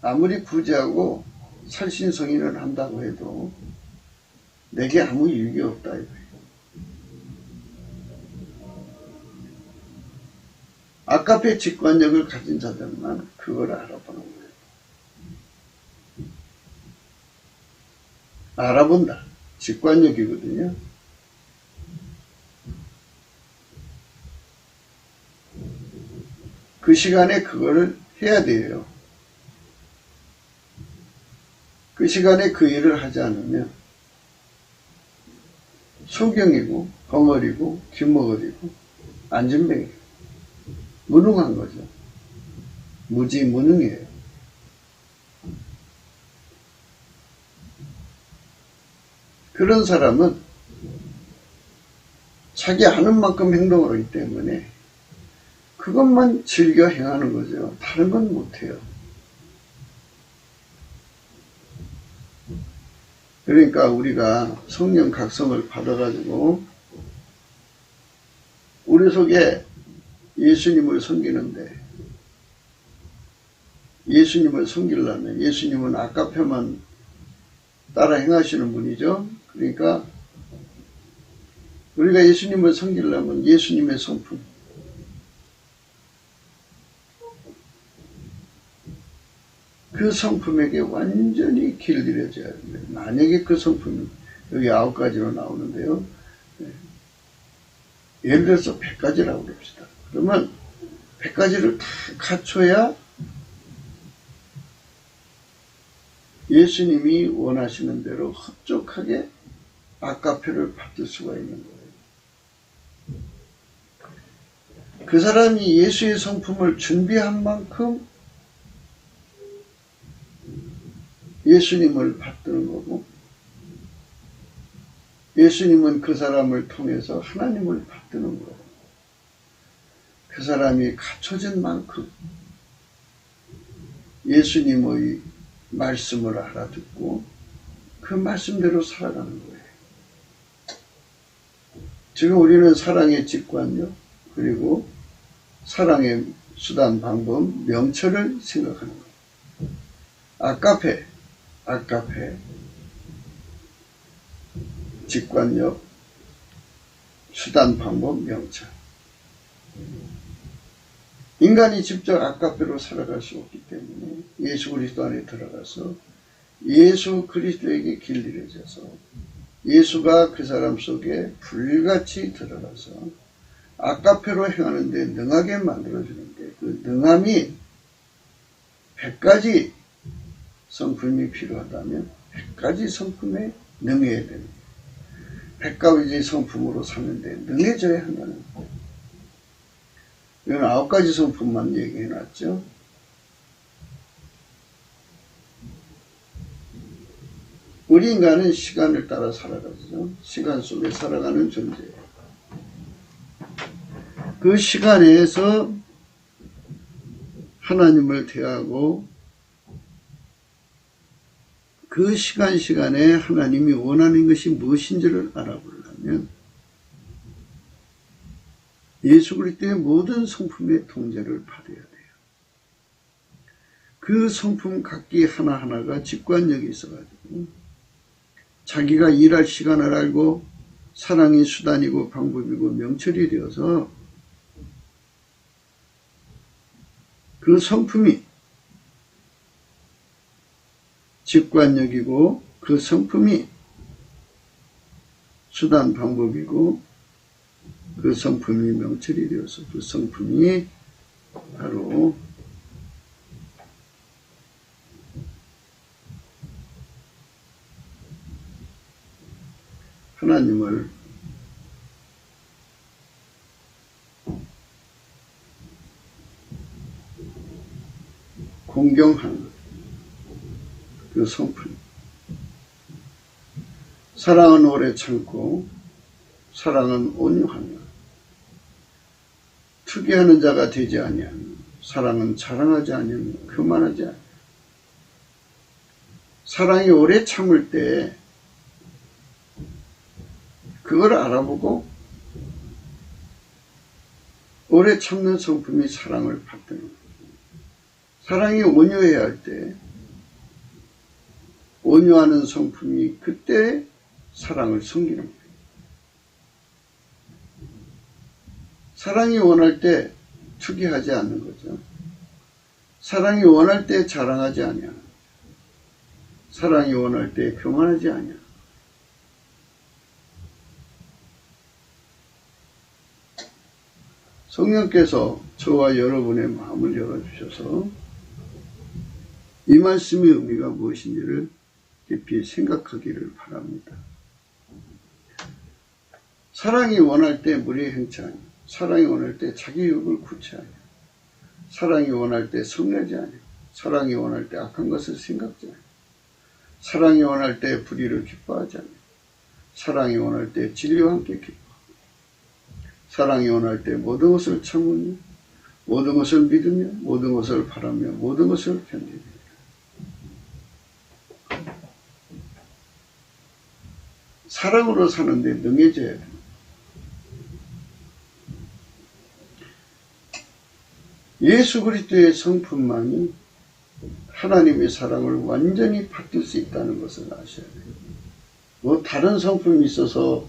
아무리 구제하고 살신성인을 한다고 해도 내게 아무 유익이 없다 이거예요. 아카페 직관력을 가진 자들만 그걸 알아보는 거예요. 알아본다. 직관력이거든요. 그 시간에 그거를 해야 돼요. 그 시간에 그 일을 하지 않으면 소경이고 벙어리고 귀머거리고 안진뱅이고 무능한 거죠. 무지무능이에요. 그런 사람은 자기 아는 만큼 행동을 하기 때문에 그것만 즐겨 행하는 거죠. 다른 건 못해요. 그러니까 우리가 성령 각성을 받아가지고 우리 속에 예수님을 섬기는데, 예수님을 섬기려면 예수님은 아까페만 따라 행하시는 분이죠. 그러니까 우리가 예수님을 섬기려면 예수님의 성품, 그 성품에게 완전히 길들여져야 됩니다. 만약에 그 성품이 여기 9가지로 나오는데요. 예를 들어서 100가지라고 그럽시다. 그러면 100가지를 다 갖춰야 예수님이 원하시는 대로 흡족하게 아까페를 받을 수가 있는 거예요. 그 사람이 예수의 성품을 준비한 만큼 예수님을 받드는 거고, 예수님은 그 사람을 통해서 하나님을 받드는 거예요. 그 사람이 갖춰진 만큼 예수님의 말씀을 알아듣고 그 말씀대로 살아가는 거예요. 지금 우리는 사랑의 직관력, 그리고 사랑의 수단, 방법, 명철을 생각하는 거예요. 아까페, 직관력, 수단, 방법, 명철. 인간이 직접 아까페로 살아갈 수 없기 때문에 예수 그리스도 안에 들어가서 예수 그리스도에게 길들여져서 예수가 그 사람 속에 불같이 들어가서 아까페로 행하는데 능하게 만들어주는데, 그 능함이 100가지 성품이 필요하다면 100가지 성품에 능해야 됩니다. 100가지 성품으로 사는데 능해져야 한다는 거예요. 이건 9가지 성품만 얘기해놨죠. 우리 인간은 시간을 따라 살아가죠. 시간 속에 살아가는 존재예요. 그 시간에서 하나님을 대하고 그 시간에 하나님이 원하는 것이 무엇인지를 알아보려면 예수 그리스도의 모든 성품의 통제를 받아야 돼요. 그 성품 각기 하나하나가 직관력이 있어가지고 자기가 일할 시간을 알고 사랑의 수단이고 방법이고 명철이 되어서 그 성품이 직관력이고 그 성품이 수단 방법이고 그 성품이 명철이 되어서 그 성품이 바로 하나님을 공경하는 그 성품. 사랑은 오래 참고 사랑은 온유하며 투기하는 자가 되지 아니하며 사랑은 자랑하지 아니하며 교만하지 아니하며. 사랑이 오래 참을 때 그걸 알아보고 오래 참는 성품이 사랑을 받드는 거예요. 사랑이 온유해야 할 때 온유하는 성품이 그때 사랑을 섬기는 거예요. 사랑이 원할 때 투기하지 않는 거죠. 사랑이 원할 때 자랑하지 아니하는 거죠. 사랑이 원할 때 교만하지 아니하는 거죠. 성령께서 저와 여러분의 마음을 열어주셔서 이 말씀의 의미가 무엇인지를 깊이 생각하기를 바랍니다. 사랑이 원할 때 무리에 행치 아니하며 사랑이 원할 때 자기 욕을 굳지 아니하며 사랑이 원할 때 성내지 아니하며 사랑이 원할 때 악한 것을 생각지 아니하며 사랑이 원할 때 불의를 기뻐하지 아니하며 사랑이 원할 때 진리와 함께 기뻐하고 사랑이 원할 때 모든 것을 참으며 모든 것을 믿으며 모든 것을 바라며 모든 것을 견디며 사랑으로 사는데 능해져야 됩니다. 예수 그리스도의 성품만이 하나님의 사랑을 완전히 받을 수 있다는 것을 아셔야 돼요. 뭐 다른 성품이 있어서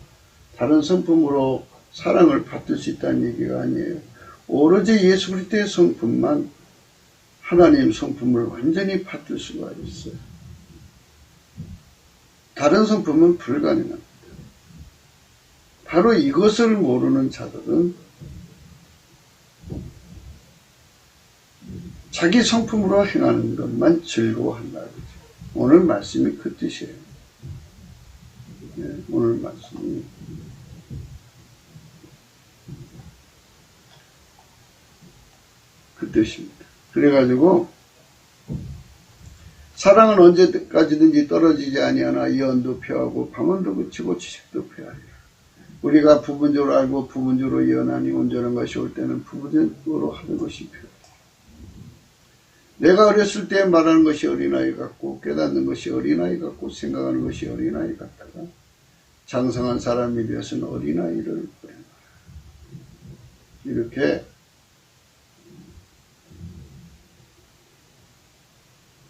다른 성품으로 사랑을 받을 수 있다는 얘기가 아니에요. 오로지 예수 그리스도의 성품만 하나님 성품을 완전히 받을 수가 있어요. 다른 성품은 불가능합니다. 바로 이것을 모르는 자들은 자기 성품으로 행하는 것만 즐거워한다. 오늘 말씀이 그 뜻이에요. 네, 오늘 말씀이 그 뜻입니다. 그래가지고 사랑은 언제까지든지 떨어지지 아니하나 예언도 표하고 방언도 그치고 지식도 표하리라. 우리가 부분적으로 알고 부분적으로 예언하니 온전한 것이 올 때는 부분적으로 하는 것이 필요하다. 내가 어렸을 때 말하는 것이 어린아이 같고 깨닫는 것이 어린아이 같고 생각하는 것이 어린아이 같다가 장성한 사람이 되어서는 어린아이를 보낸다. 이렇게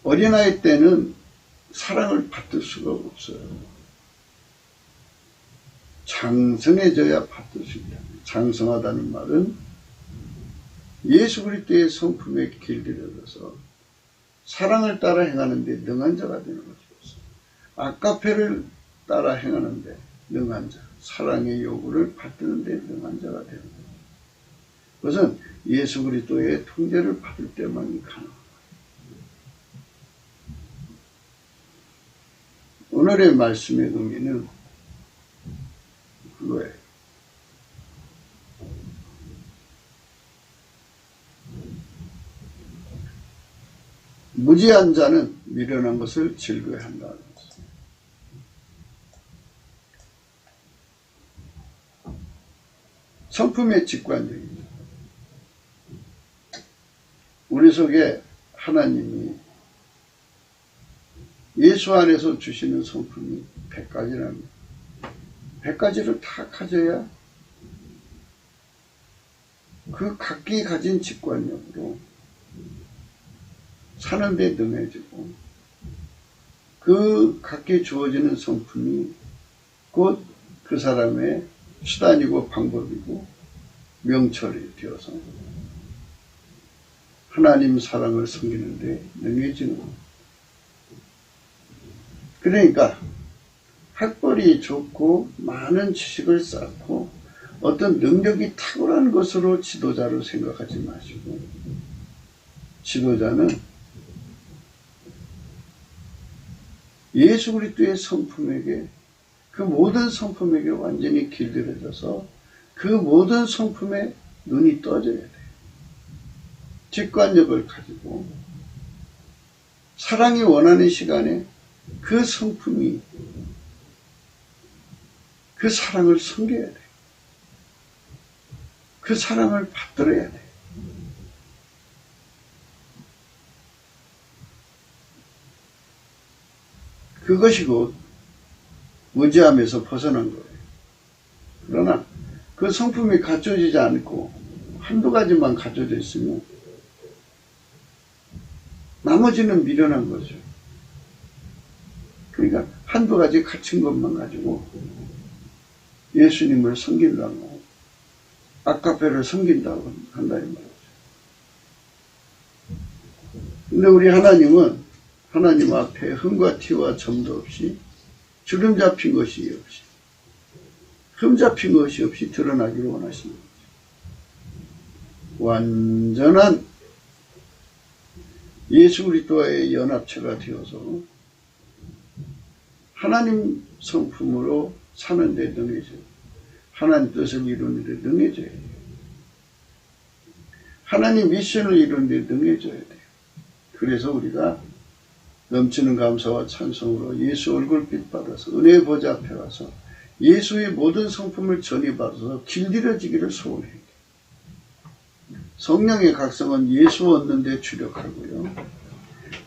어린아이 때는 사랑을 받을 수가 없어요. 장성해져야 받을 수 있다. 장성하다는 말은 예수 그리스도의 성품에 길들여져서 사랑을 따라 행하는데 능한 자가 되는 것이었어요. 아까페를 따라 행하는데 능한 자, 사랑의 요구를 받드는데 능한 자가 되는 거예요. 그것은 예수 그리스도의 통제를 받을 때만이 가능합니다. 오늘의 말씀의 의미는 그거예요. 무지한 자는 미련한 것을 즐거워한다는 것입니다. 성품의 직관적이죠. 우리 속에 하나님이 예수 안에서 주시는 성품이 100가지랍니다. 100가지를 다 가져야 그 각기 가진 직관력으로 사는 데 능해지고 그 각기 주어지는 성품이 곧 그 사람의 수단이고 방법이고 명철이 되어서 하나님 사랑을 섬기는 데 능해지는 겁니다. 그러니까 학벌이 좋고 많은 지식을 쌓고 어떤 능력이 탁월한 것으로 지도자로 생각하지 마시고 지도자는 예수 그리스도의 성품에게 그 모든 성품에게 완전히 길들여져서 그 모든 성품에 눈이 떠져야 돼요. 직관력을 가지고 사랑이 원하는 시간에 그 성품이 그 사랑을 섬겨야 돼요. 그 사랑을 받들어야 돼요. 그것이 곧 무지함에서 벗어난 거예요. 그러나 그 성품이 갖춰지지 않고 한두 가지만 갖춰져 있으면 나머지는 미련한 거죠. 그러니까 한두 가지 갖춘 것만 가지고 예수님을 섬긴다고 아카페를 섬긴다고 한다 이 말이죠. 근데 우리 하나님은 하나님 앞에 흠과 티와 점도 없이 주름 잡힌 것이 없이 흠 잡힌 것이 없이 드러나기를 원하시는 거죠. 완전한 예수 그리스도와의 연합체가 되어서 하나님 성품으로 사는 데 능해져요. 하나님 뜻을 이루는 데 능해져야 돼요. 하나님 미션을 이루는 데 능해져야 돼요. 그래서 우리가 넘치는 감사와 찬송으로 예수 얼굴빛 받아서 은혜의 보좌 앞에 와서 예수의 모든 성품을 전해받아서 길들여지기를 소원해요. 성령의 각성은 예수 얻는 데 주력하고요.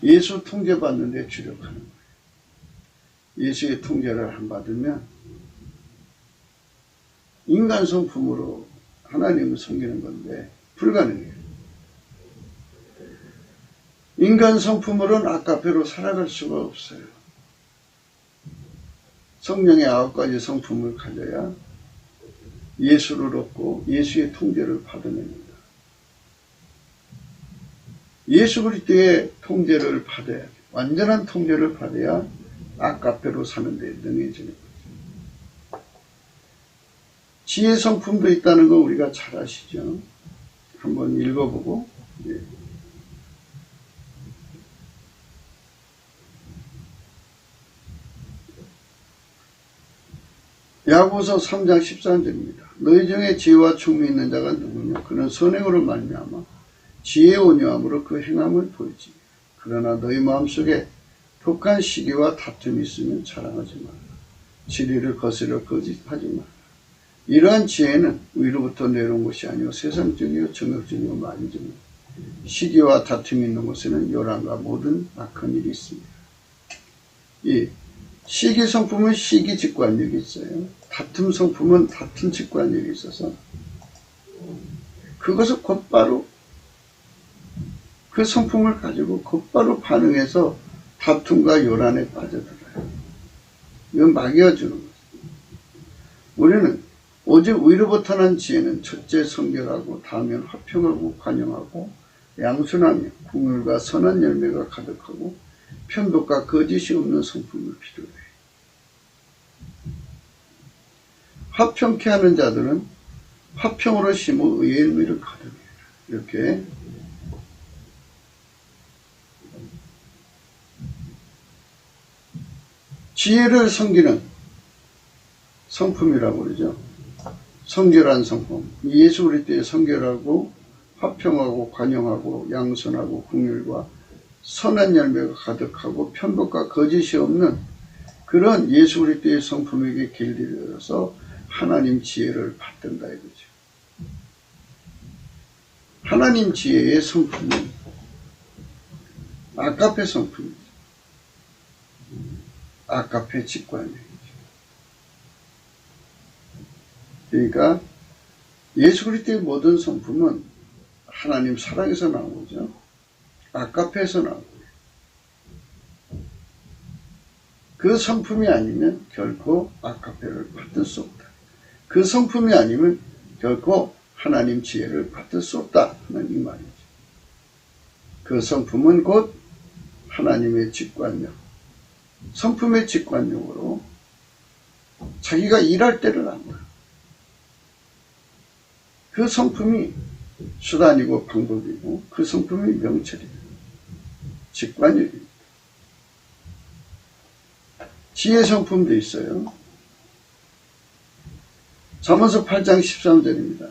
예수 통제받는 데 주력하는 거예요. 예수의 통제를 안 받으면 인간 성품으로 하나님을 섬기는 건데 불가능해요. 인간 성품으로는 아까페로 살아갈 수가 없어요. 성령의 9가지 성품을 가져야 예수를 얻고 예수의 통제를 받아냅니다. 예수 그리스도의 통제를 받아야 돼. 완전한 통제를 받아야 아까페로 사는 데 능해지는 거죠. 지혜 성품도 있다는 거 우리가 잘 아시죠? 한번 읽어보고. 예. 야고보서 3장 13절입니다. 너희 중에 지혜와 총명이 있는 자가 누구냐? 그는 선행으로 말미암아 지혜의 온유함으로 그 행함을 보이지. 그러나 너희 마음속에 독한 시기와 다툼이 있으면 자랑하지 마라. 진리를 거스려 거짓하지 마라. 이러한 지혜는 위로부터 내려온 것이 아니요 세상적이요 정욕적이요 만유적이요 시기와 다툼이 있는 곳에는 요란과 모든 악한 일이 있습니다. 이 시기 성품은 시기 직관력이 있어요. 다툼 성품은 다툼 직관력이 있어서 그것을 곧바로 그 성품을 가지고 곧바로 반응해서 다툼과 요란에 빠져들어요. 이건 막여주는 거죠. 우리는 오직 위로부터 난 지혜는 첫째 성결하고 다음엔 화평하고 관용하고 양순하며 국률과 선한 열매가 가득하고 편독과 거짓이 없는 성품을 필요로 해요. 화평케 하는 자들은 화평으로 심어 의의 열매를 거두게 해라. 이렇게 지혜를 섬기는 성품이라고 그러죠. 성결한 성품. 예수 그리스도의 성결하고 화평하고 관용하고 양선하고 긍휼과 선한 열매가 가득하고 편복과 거짓이 없는 그런 예수 그리스도의 성품에게 길들여서 하나님 지혜를 받든다 이거죠. 하나님 지혜의 성품은 아가페 성품이죠. 아가페 직관력이죠. 그러니까 예수 그리스도의 모든 성품은 하나님 사랑에서 나온 거죠. 아가페에서 나온 거예요. 그 성품이 아니면 결코 아가페를 받을 수 없다. 그 성품이 아니면 결코 하나님 지혜를 받을 수 없다 하는 이 말이죠. 그 성품은 곧 하나님의 직관력, 성품의 직관력으로 자기가 일할 때를 안다. 그 성품이 수단이고 방법이고 그 성품이 명철이다. 직관력입니다. 지혜 성품도 있어요. 잠언서 8장 13절입니다.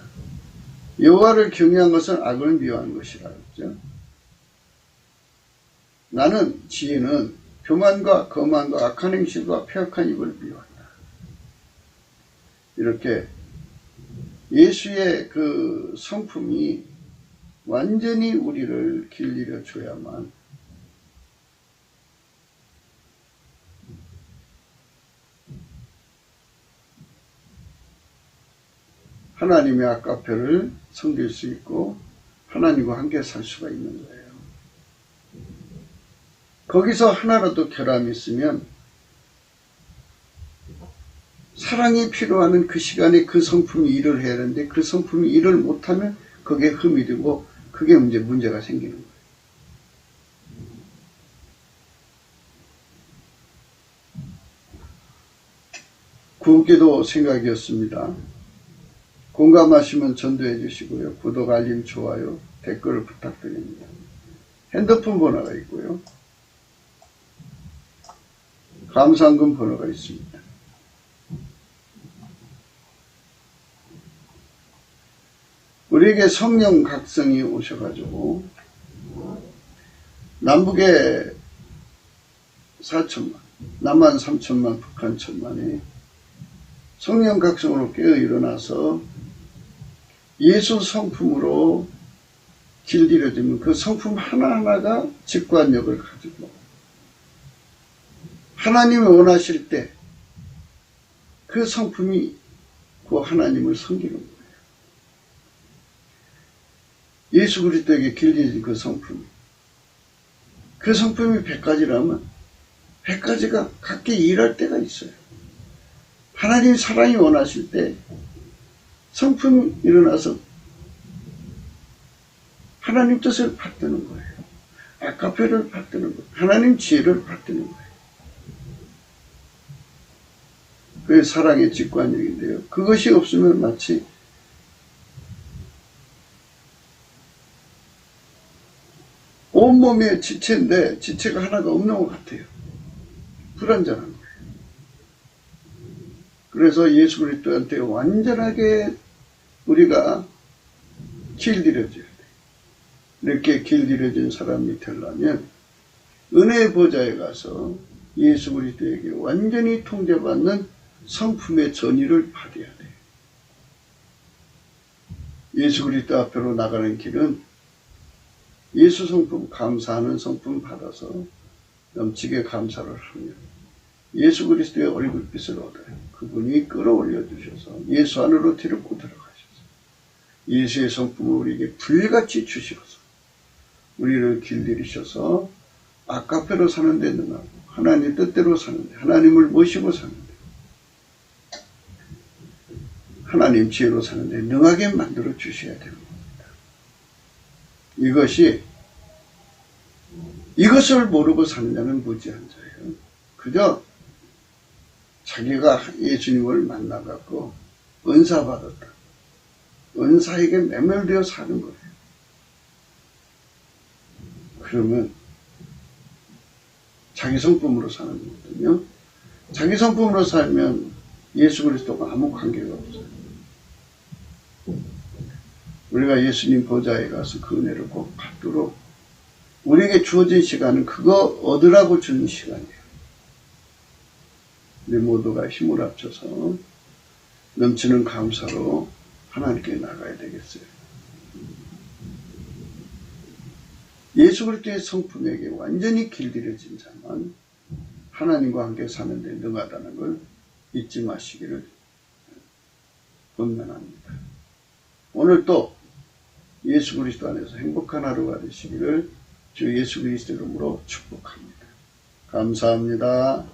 여호와를 경외한 것은 악을 미워하는 것이라 그랬죠. 나는 지혜는 교만과 거만과 악한 행실과 폐악한 입을 미워한다. 이렇게 예수의 그 성품이 완전히 우리를 길들여 줘야만 하나님의 아가페를 섬길 수 있고 하나님과 함께 살 수가 있는 거예요. 거기서 하나라도 결함이 있으면 사랑이 필요하는 그 시간에 그 성품이 일을 해야 하는데 그 성품이 일을 못하면 그게 흠이 되고 그게 문제가 생기는 거예요. 구기도 생각이었습니다. 공감하시면 전도해 주시고요. 구독, 알림, 좋아요, 댓글을 부탁드립니다. 핸드폰 번호가 있고요. 감사한금 번호가 있습니다. 우리에게 성령 각성이 오셔가지고 남북에 4천만, 남한 3천만, 북한 1천만이 성령 각성으로 깨어 일어나서 예수 성품으로 길들여지면 그 성품 하나하나가 직관력을 가지고 하나님이 원하실 때 그 성품이 그 하나님을 섬기는 거예요. 예수 그리스도에게 길들여진 그 성품이, 그 성품이 100가지라면 100가지가 각기 일할 때가 있어요. 하나님 사랑이 원하실 때 성품이 일어나서 하나님 뜻을 받드는 거예요. 아카페를 받드는 거예요. 하나님 지혜를 받드는 거예요. 그게 사랑의 직관력인데요. 그것이 없으면 마치 온몸에 지체인데 지체가 하나가 없는 것 같아요. 불완전한 거예요. 그래서 예수 그리스도한테 완전하게 우리가 길들여져야 돼요. 이렇게 길들여진 사람이 되려면 은혜의 보좌에 가서 예수 그리스도에게 완전히 통제받는 성품의 전의를 받아야 돼요. 예수 그리스도 앞으로 나가는 길은 예수 성품, 감사하는 성품 받아서 넘치게 감사를 하면 예수 그리스도의 얼굴빛을 얻어요. 그분이 끌어올려 주셔서 예수 안으로 데리고 들어가셔서 예수의 성품을 우리에게 불같이 주셔서 우리를 길들이셔서 아카페로 사는 데 능하고 하나님 뜻대로 사는데, 하나님을 모시고 사는데, 하나님 지혜로 사는데 능하게 만들어 주셔야 되는 겁니다. 이것을 모르고 사는 자는 무지한 자예요. 그저 자기가 예수님을 만나갖고 은사 받았다. 은사에게 매몰되어 사는 거예요. 그러면 자기 성품으로 사는 거거든요. 자기 성품으로 살면 예수 그리스도가 아무 관계가 없어요. 우리가 예수님 보좌에 가서 그 은혜를 꼭 받도록 우리에게 주어진 시간은 그거 얻으라고 주는 시간이에요. 우리 모두가 힘을 합쳐서 넘치는 감사로 하나님께 나가야 되겠어요. 예수 그리스도의 성품에게 완전히 길들여진 자만 하나님과 함께 사는 데 능하다는 걸 잊지 마시기를 권면합니다. 오늘 또 예수 그리스도 안에서 행복한 하루가 되시기를 주 예수 그리스도 이름으로 축복합니다. 감사합니다.